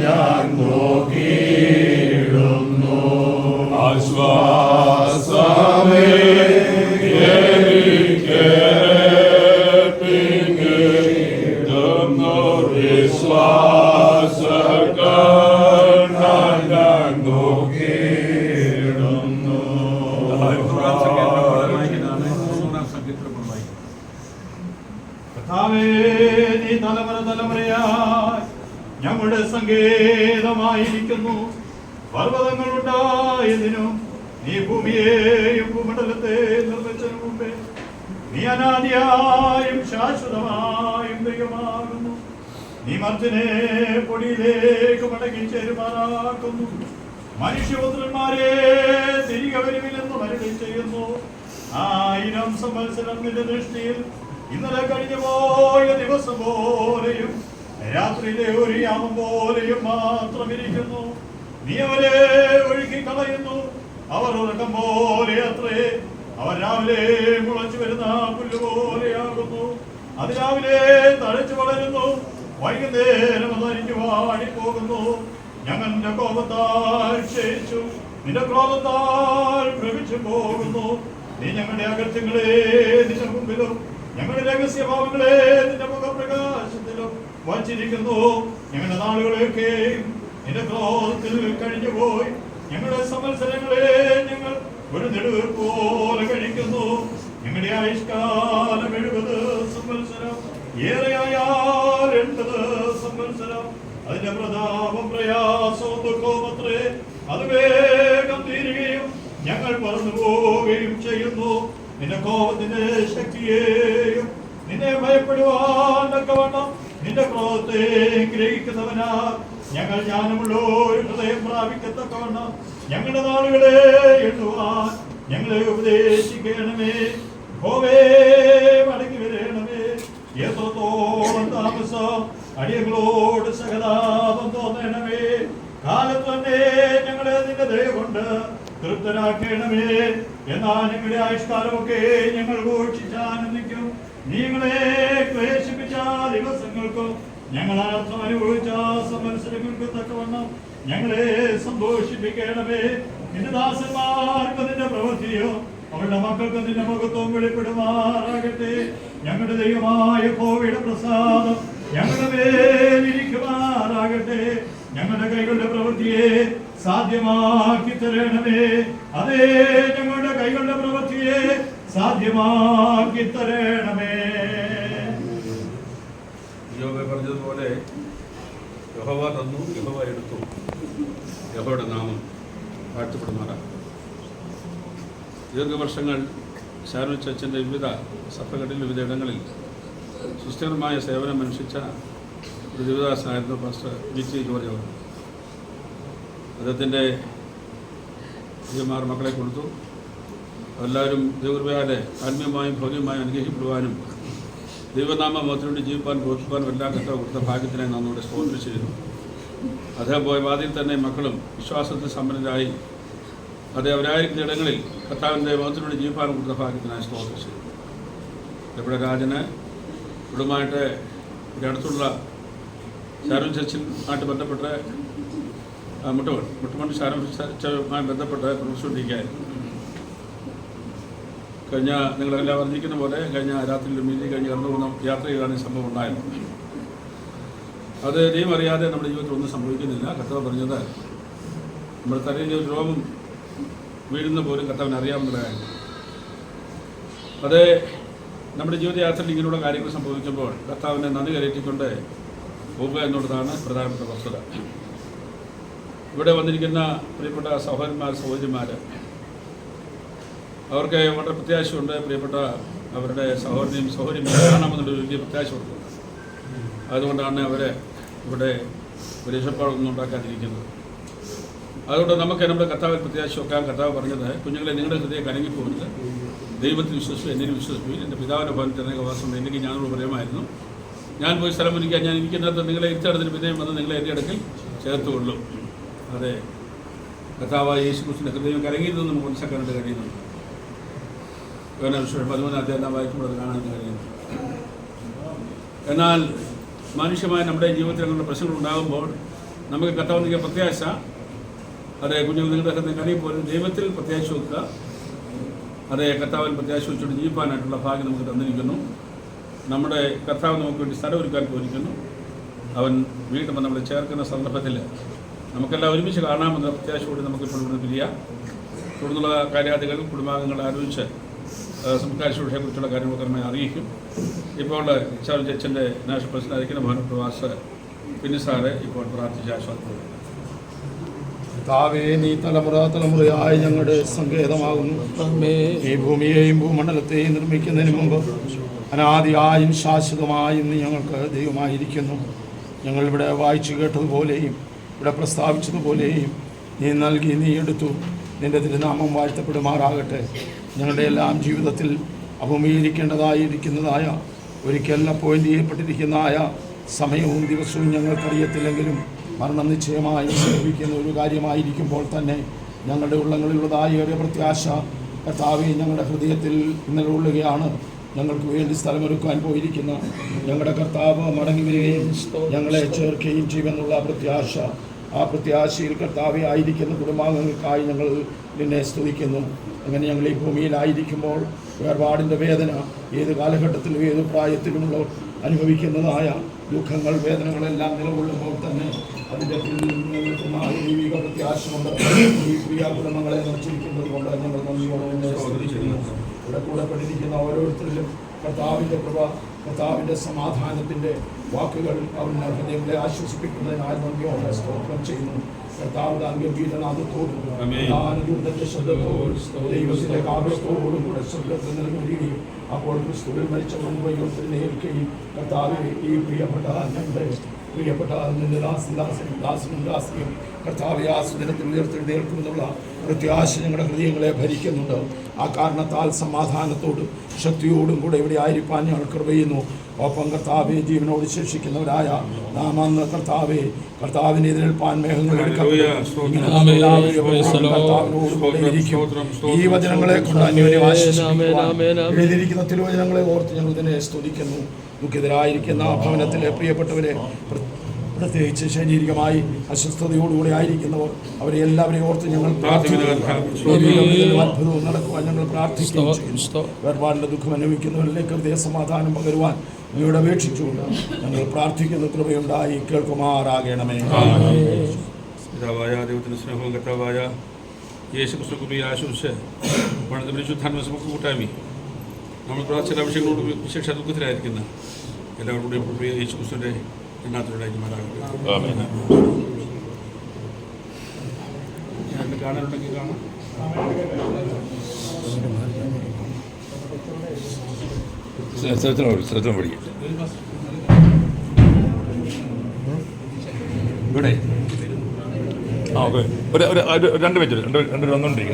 ഞാൻ നോക്കിയിടുന്നു. ആശ്വാസമേ ഞങ്ങളുടെ സങ്കേതമായിരിക്കുന്നു. പർവ്വതങ്ങൾ ഉണ്ടായതിനും നീ ഭൂമിയെയും ഭൂമണ്ഡലത്തെ നിർമ്മിച്ചതിനു മുമ്പേ നീ അനാദിയായും ശാശ്വതമായും ദൈവമാകുന്നു. നീ മർത്തിനെ പൊടിയിലേക്ക് മടങ്ങി ചേരുമാറാക്കുന്നു. മനുഷ്യപുത്രന്മാരെ തിരികെ വരുവിലെന്ന് മരുളി ചെയ്യുന്നു. 1000 സംവത്സരം നിന്റെ ദൃഷ്ടിയിൽ ഇന്നലെ കഴിഞ്ഞു പോയ ദിവസം പോലെയും രാത്രിയിലെ ഒരു യാമം പോലെയും മാത്രം ഇരിക്കുന്നു. നീ അവരെ ഒഴുക്കി കളയുന്നു. അവർ ഉറക്കം പോലെ അത്രേ. അവർ രാവിലെ മുളച്ചു വരുന്ന പുല്ലുപോലെയാകുന്നു. അത് രാവിലെ തഴച്ചു വളരുന്നു, വൈകുന്നേരം അതരിഞ്ഞു വാടിപ്പോകുന്നു. ഞങ്ങളുടെ കോപത്താൽ ക്ഷയിച്ചു, നിന്റെ ക്രോധത്താൽ ഭ്രമിച്ചു പോകുന്നു. നീ ഞങ്ങളുടെ അകൃത്യങ്ങളെ നിന്റെ മുമ്പിലും ഞങ്ങളുടെ രഹസ്യഭാവങ്ങളെ നിന്റെ മുഖപ്രകാശത്തിലും വച്ചിരിക്കുന്നു. ഞങ്ങളുടെ നാളുകളെയൊക്കെയും നിന്റെ ക്രോധത്തിൽ കഴിഞ്ഞുപോയി. ഞങ്ങളുടെ സംവത്സരങ്ങളെ ഞങ്ങൾ ഒരു നെടുവീർപ്പ് പോലെ കഴിക്കുന്നു. ഞങ്ങളുടെ ആയുഷ്കാലം 70 സംവത്സരം, ഏറെയായാൽ 80 സംവത്സരം. അതിന്റെ പ്രതാപം പ്രയാസവും ദുഃഖവുമത്രേ. അത് വേഗം തീരുകയും ഞങ്ങൾ പറന്നു പോവുകയും ചെയ്യുന്നു. നിന്റെ കോപത്തിന്റെ ശക്തിയെയും നിന്നെ ഭയപ്പെടുവാൻ തക്കവണ്ണം നിന്റെ ക്രോധത്തെ ഗ്രഹിക്കുന്നവനാ ഞങ്ങൾ ജ്ഞാനമുള്ള ഒരു ഹൃദയം പ്രാപിക്കത്തക്കവണ്ണം ഞങ്ങളുടെ നാളുകളെ എണ്ണുവാൻ ഞങ്ങളെ ഉപദേശിക്കണമേ. യഹോവേ, മടങ്ങി വരണമേ. എത്രത്തോളം താമസം അടിയങ്ങളോട് സഹതാപം തോന്നണമേ. കാലത്ത് തന്നെ ഞങ്ങളെ നിന്റെ ദയ കൊണ്ട് തൃപ്തരാക്കണമേ. എന്നാൽ ഞങ്ങളുടെ ആയുഷ്കാലമൊക്കെ ഞങ്ങൾ ഘോഷിച്ചാനന്ദിക്കും. നീ ഞങ്ങളെ ക്ലേശിപ്പിച്ച ദിവസങ്ങൾക്കും ഞങ്ങൾ അർത്ഥം അനുഭവിച്ച സംവത്സരങ്ങൾക്ക് തക്കവണ്ണം ഞങ്ങളെ സന്തോഷിപ്പിക്കണമേ. നിന്റെ ദാസന്മാർക്ക് നിന്റെ പ്രവൃത്തിയോ അവരുടെ മക്കൾക്ക് നിന്റെ മഹത്വം വെളിപ്പെടുമാറാകട്ടെ. ഞങ്ങളുടെ ദൈവമായ യഹോവയുടെ പ്രസാദം ഞങ്ങളുടെ മേലിരിക്കുമാറാകട്ടെ. ഞങ്ങളുടെ കൈകളുടെ പ്രവൃത്തിയെ സാധ്യമാക്കി തരണമേ. അതേ, ഞങ്ങളുടെ കൈകളുടെ പ്രവൃത്തിയെ സാധ്യമാക്കി തരണമേ. യോബ് പറഞ്ഞതുപോലെ യഹോവ തന്നു, യഹോവ എടുത്തു. യഹോവയുടെ നാമം വാഴ്ത്തപ്പെടുമാറാകട്ടെ. ദീർഘവർഷങ്ങൾ ഷാരൂൺ ചർച്ചിൻ്റെ വിവിധ സഭകളിൽ വിവിധ ഇടങ്ങളിൽ സുസ്ഥിരമായ സേവനം അനുഷ്ഠിച്ച ഒരു ദേവദാസനായിരുന്നു പാസ്റ്റർ GT ജോർജ് അവർ. അദ്ദേഹത്തിൻ്റെ 6 മക്കളെ കൊടുത്തു. എല്ലാവരും ദൈവകൃപയാലെ ആത്മീയമായും ഭൗതികമായും അനുഗ്രഹിക്കപ്പെടുവാനും ദൈവനാമ മഹത്വത്തിന് ജീവിപ്പാൻ ബോധിപ്പാനും എല്ലാം കർത്താവ് കൊടുത്ത ഭാഗ്യത്തിനായി നമ്മോട് സ്തോത്രം ചെയ്യുന്നു. അദ്ദേഹം പോയ വാതിൽ തന്നെ മക്കളും വിശ്വാസത്തിൽ സമ്പന്നരായി അതേ അവരായിരിക്കുന്ന ഇടങ്ങളിൽ കർത്താവിൻ്റെ മഹത്വത്തിന് ജീവിപ്പാനും കൊടുത്ത ഭാഗ്യത്തിനായി സ്തോത്രം ചെയ്യുന്നു. ഇവിടെ രാജന് ഇവിടുമായിട്ട് ഇവിടെ അടുത്തുള്ള ഷാരൂൺ ചർച്ചുമായിട്ട് ബന്ധപ്പെട്ട് മുട്ടുമൺ ഷാരൂൺ ചർച്ചുമായി ബന്ധപ്പെട്ട് പ്രവർത്തിച്ചുകൊണ്ടിരിക്കുകയായിരുന്നു. കഴിഞ്ഞ നിങ്ങളെല്ലാം അറിഞ്ഞിരിക്കുന്ന പോലെ കഴിഞ്ഞ രാത്രിയിൽ മീറ്റിംഗ് കഴിഞ്ഞ് കടന്നു പോകുന്ന യാത്രയിലാണ് ഈ സംഭവം ഉണ്ടായത്. അത് ദൈവം അറിയാതെ നമ്മുടെ ജീവിതത്തിൽ ഒന്നും സംഭവിക്കുന്നില്ല. കർത്താവ് പറഞ്ഞത് നമ്മുടെ തലയിൽ ഒരു രോഗം വീഴുന്ന പോലും കർത്താവിന് അറിയാവുന്ന കാര്യം. അത് നമ്മുടെ ജീവിതയാത്രയിൽ ഇങ്ങനെയുള്ള കാര്യങ്ങൾ സംഭവിക്കുമ്പോൾ കർത്താവിനെ നന്ദി കരയറ്റിക്കൊണ്ട് പോകുക എന്നുള്ളതാണ് പ്രധാനപ്പെട്ട വസ്തുത. ഇവിടെ വന്നിരിക്കുന്ന പ്രിയപ്പെട്ട സഹോദരന്മാർ സഹോദരിമാർ അവർക്ക് വളരെ പ്രത്യാശയുണ്ട്. പ്രിയപ്പെട്ട അവരുടെ സഹോദരനെയും സഹോദരിയും കാണാമെന്നുള്ളൊരു വലിയ പ്രത്യാശ കൊടുക്കുന്നുണ്ട്. അതുകൊണ്ടാണ് അവരെ ഇവിടെ ഒരു രക്ഷപ്പാടൊന്നും ഉണ്ടാക്കാതിരിക്കുന്നത്. അതുകൊണ്ട് നമുക്ക് നമ്മുടെ കർത്താവിൽ പ്രത്യാശ വെക്കാൻ കർത്താവ് പറഞ്ഞത്, കുഞ്ഞുങ്ങളെ നിങ്ങളുടെ ഹൃദയം കലങ്ങിപ്പോകരുത്, ദൈവത്തിൽ വിശ്വസിച്ചു, എന്നിൽ വിശ്വസിപ്പിക്കും. എൻ്റെ പിതാവിൻ്റെ ഭവനത്തിൽ അനേക വാസമുണ്ട്. എനിക്ക് ഞാനോട് പറയുമായിരുന്നു, ഞാൻ പോയി സ്ഥലം ഒരുക്കാൻ ഞാൻ ഇരിക്കുന്നിടത്ത് നിങ്ങളെ ഇരുത്തടത്തിന് പിന്നെയും വന്ന് നിങ്ങളെ എൻ്റെ ഇടയ്ക്കിൽ ചേർത്തുകൊള്ളും. അതെ, കർത്താവായ യേശു ക്രിസ്തുവിൻ്റെ ഹൃദയം കലങ്ങിയതെന്ന് നമുക്ക് മനസ്സിലാക്കാനായിട്ട് കഴിയുന്നുണ്ട്. 13 വായിക്കുമ്പോൾ അത് കാണാൻ കഴിയുന്നു. എന്നാൽ മാനുഷ്യമായ നമ്മുടെ ജീവിതത്തിൽ അങ്ങനെയുള്ള പ്രശ്നങ്ങൾ ഉണ്ടാകുമ്പോൾ നമുക്ക് കർത്താവ് നൽകിയ പ്രത്യാശ, അതേ കുഞ്ഞുങ്ങൾ നിങ്ങളുടെ ഹൃദയം കനിയെ പോലെ ദൈവത്തിൽ പ്രത്യാശ വെക്കുക, അതേ കർത്താവിൽ പ്രത്യാശ വെച്ചുകൊണ്ട് ജീവിക്കാനായിട്ടുള്ള ഭാഗ്യം നമുക്ക് തന്നിരിക്കുന്നു. നമ്മുടെ കർത്താവ് നമുക്ക് വേണ്ടി സ്ഥലം ഒരുക്കാൻ പോയിരിക്കുന്നു. അവൻ വീണ്ടും നമ്മളെ ചേർക്കുന്ന സന്ദർഭത്തിൽ നമുക്കെല്ലാം ഒരുമിച്ച് കാണാമെന്ന പ്രത്യാശയോടെ നമുക്കിപ്പോൾ ഇവിടെ പിരിയാം. തുടർന്നുള്ള കാര്യാദികൾ കുടുംബാംഗങ്ങൾ ആലോചിച്ച് സംസ്കാരശുശ്രൂഷയെക്കുറിച്ചുള്ള കാര്യങ്ങളൊക്കെ അറിയിക്കും. ഇപ്പോൾ ചാർജ് അച്ഛൻ്റെ നാഷണൽ പ്രസിഡന്റ് ആയിരിക്കുന്ന ഭവനപ്രവാസ് പിന്നെ സാറ് ഇപ്പോൾ പ്രാർത്ഥിച്ച ആശ്വാസം. താവേ, നീ തലമുറയായി ഞങ്ങളുടെ സങ്കേതമാകുന്നു. ഈ ഭൂമിയെയും ഭൂമണ്ഡലത്തെയും നിർമ്മിക്കുന്നതിന് മുമ്പ് അനാദിയായും ശാശ്വതമായും നീ ഞങ്ങൾക്ക് ദൈവമായിരിക്കുന്നു. ഞങ്ങളിവിടെ വായിച്ചു കേട്ടതുപോലെയും ഇവിടെ പ്രസ്താവിച്ചതുപോലെയും നീ നൽകി, നീ എടുത്തു. നിൻ്റെ തിരുനാമം വാഴ്ത്തപ്പെടുമാറാകട്ടെ. ഞങ്ങളുടെ എല്ലാം ജീവിതത്തിൽ അഭിമുഖീകരിക്കേണ്ടതായിരിക്കുന്നതായ ഒരിക്കൽ അപ്പോയിൻ്റ് ചെയ്യപ്പെട്ടിരിക്കുന്നതായ സമയവും ദിവസവും ഞങ്ങൾക്കറിയത്തില്ലെങ്കിലും മരണം നിശ്ചയമായി സംഭവിക്കുന്ന ഒരു കാര്യമായിരിക്കുമ്പോൾ തന്നെ ഞങ്ങളുടെ ഉള്ളങ്ങളിലുള്ളതായ ഒരു പ്രത്യാശ കർത്താവേ ഞങ്ങളുടെ ഹൃദയത്തിൽ ഇന്നലെ ഉള്ളുകയാണ്. ഞങ്ങൾക്ക് വേണ്ടി സ്ഥലമൊരുക്കാൻ പോയിരിക്കുന്ന ഞങ്ങളുടെ കർത്താവ് മടങ്ങി വരികയും ഞങ്ങളെ ചേർക്കുകയും ചെയ്യുമെന്നുള്ള പ്രത്യാശ, ആ പ്രത്യാശയിൽ കർത്താവെ ആയിരിക്കുന്ന കുടുംബാംഗങ്ങൾക്കായി ഞങ്ങൾ നിന്നെ സ്തുതിക്കുന്നു. അങ്ങനെ ഞങ്ങൾ ഈ ഭൂമിയിലായിരിക്കുമ്പോൾ വേർപാടിൻ്റെ വേദന ഏത് കാലഘട്ടത്തിലും ഏത് പ്രായത്തിലുമുള്ളവർ അനുഭവിക്കുന്നതായ ദുഃഖങ്ങൾ, വേദനകളെല്ലാം നിലകൊള്ളുമ്പോൾ തന്നെ അതിൻ്റെ നിൽക്കുന്ന ദൈവിക പ്രത്യാശ കൊണ്ട് ഈ പ്രിയ കുടുംബങ്ങളെ നിർച്ചിരിക്കുന്നത് കൊണ്ട് ഞങ്ങൾ നന്ദിയോടെ സ്തുതിക്കുന്നു. ഇവിടെ കൂടെ പെട്ടിരിക്കുന്ന ഓരോരുത്തരിലും കർത്താവിൻ്റെ കൃപ, കർത്താവിൻ്റെ സമാധാനത്തിൻ്റെ വാക്കുകൾ അവരുടെ ഹൃദയങ്ങളെ ആശ്വസിപ്പിക്കുന്നതിനായി നന്ദിയോടെ സ്തോത്രം ചെയ്യുന്നു. കർത്താവിൻ്റെ അംഗീകരണത്തോടും ആനന്ദത്തിൻ്റെ ശബ്ദത്തോടും ദൈവത്തിൻ്റെ കാവ്യത്തോടും കൂടെ സ്വർഗത്തിൽ നിലനിൽക്കുകയും അപ്പോൾ ക്രിസ്തുവിൽ മരിച്ച മുൻപ് നേരിടുകയും കർത്താവ് ഈ പ്രിയപ്പെട്ട ഞങ്ങളുടെ നിന്റെ ദാസനും ദാസിയും കർത്താവ് ആ സുദിനത്തിൽ ഉയർത്തെഴുന്നേൽക്കുമെന്നുള്ള പ്രത്യാശ ഞങ്ങളുടെ ഹൃദയങ്ങളെ ഭരിക്കുന്നുണ്ട്. ആ കാരണത്താൽ സമാധാനത്തോടും ശക്തിയോടും കൂടെ ഇവിടെ ആയിരിക്കാൻ ഞങ്ങൾ കൃപ ചെയ്യുന്നു. ഒപ്പം കർത്താവെ ജീവനോട് ശേഷിക്കുന്നവരായ നാം അന്ന് കർത്താവിനെ എതിരേൽപ്പാൻ മേഘങ്ങൾ ഈ വചനങ്ങളെ കൊണ്ട് അന്യോന്യം എഴുതിയിരിക്കുന്ന തിരുവചനങ്ങളെ ഓർത്ത് ഞങ്ങൾ ഇതിനെ സ്തുതിക്കുന്നു. ദുഃഖിതരായിരിക്കുന്ന ഭവനത്തിലെ പ്രിയപ്പെട്ടവരെ, പ്രത്യേകിച്ച് ശാരീരികമായി അസ്വസ്ഥതയോടുകൂടി ആയിരിക്കുന്നവർ, അവരെ എല്ലാവരെയും ഓർത്ത് ഞങ്ങൾ അത്ഭുതവും നടക്കുവാൻ ഞങ്ങൾ പ്രാർത്ഥിക്കുകയും ചെയ്യുന്നു. വേർപാടിൻ്റെ ദുഃഖം അനുഭവിക്കുന്നവരിലേക്ക് ഹൃദയ സമാധാനം പകരുവാൻ നിങ്ങളുടെ അപേക്ഷിച്ചുകൊണ്ട് ഞങ്ങൾ പ്രാർത്ഥിക്കുന്ന കൃപയുണ്ടായി കേൾക്കുമാറാകണമേ. പിതാവായ ദൈവത്തിൻ്റെ സ്നേഹവും കർത്താവായ യേശുക്രിസ്തുവിനെ ആശംസിച്ച് പണിത പരിശുദ്ധാത്മ കൂട്ടായ്മ നമ്മൾ പ്രാർത്ഥന അഭിഷേകങ്ങളോട് വിശേഷ ദുഃഖത്തിലായിരിക്കുന്ന എല്ലാവരുടെയും പ്രിയ യേശുക്രിസ്തുവിൻ്റെ എണ്ണത്തിലുണ്ടായി മാറാകട്ടെ. കാണാനുണ്ടെങ്കിൽ കാണാം. ഇവിടെ ഓക്കെ ഒരു 2 മിനിറ്റ് വന്നുകൊണ്ടിരിക്കും.